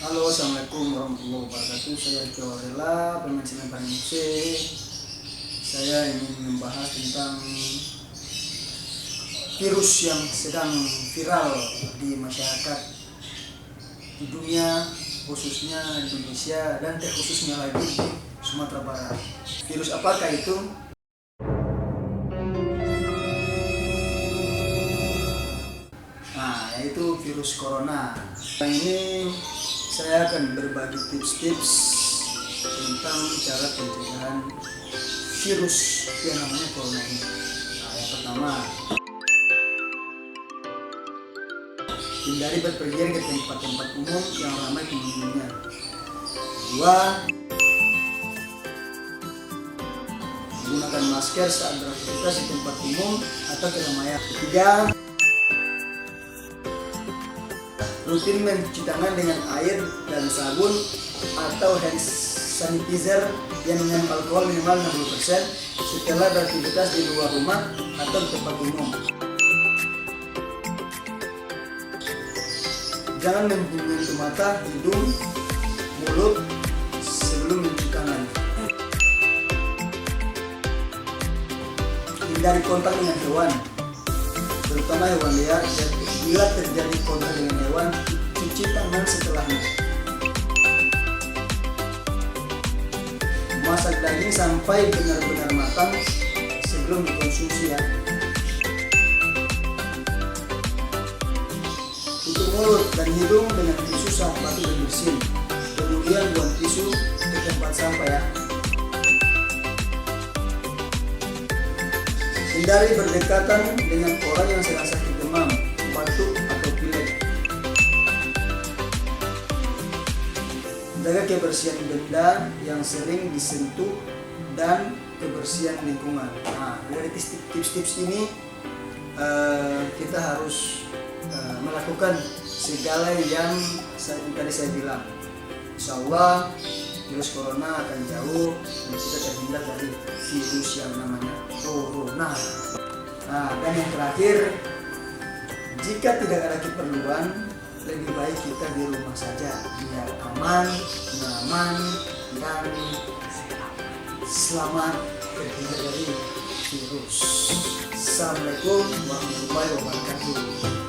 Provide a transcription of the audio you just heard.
Halo, assalamualaikum warahmatullahi wabarakatuh. Saya Rika Warela, pemain sinetron musik. Saya ingin membahas tentang virus yang sedang viral di masyarakat di dunia, khususnya Indonesia dan terkhususnya lagi di Sumatera Barat. Virus apakah itu? Nah, yaitu virus corona. Ini saya akan berbagi tips-tips tentang cara pencegahan virus yang namanya corona ini. Nah, yang pertama, hindari berpergian ke tempat-tempat umum yang ramai pengunjungnya. Kedua, gunakan masker saat beraktivitas di tempat umum atau keramaian. Ketiga, rutin mencuci tangan dengan air dan sabun atau hand sanitizer yang mengandung alkohol minimal 60% setelah beraktivitas di luar rumah atau di tempat umum. Jangan menyentuh mata, hidung, mulut sebelum mencuci tangan. Hindari kontak dengan hewan, terutama hewan liar. Bila terjadi kontak dengan hewan, cuci tangan setelahnya. Masak daging sampai benar-benar matang sebelum dikonsumsi ya. Tutup mulut dan hidung dengan tisu saat batuk dan bersin. Kemudian buang tisu ke tempat sampah ya. Hindari berdekatan dengan orang yang sedang sakit demam, batuk atau pilek. Jaga kebersihan benda yang sering disentuh dan kebersihan lingkungan. Nah, dari tips-tips ini kita harus melakukan segala yang tadi saya bilang. Insya Allah virus corona akan jauh dan kita terhindar dari virus yang namanya corona. Nah, dan yang terakhir, jika tidak ada keperluan, lebih baik kita di rumah saja biar aman, nyaman, dan selamat terhindar dari virus. Assalamualaikum warahmatullahi wabarakatuh.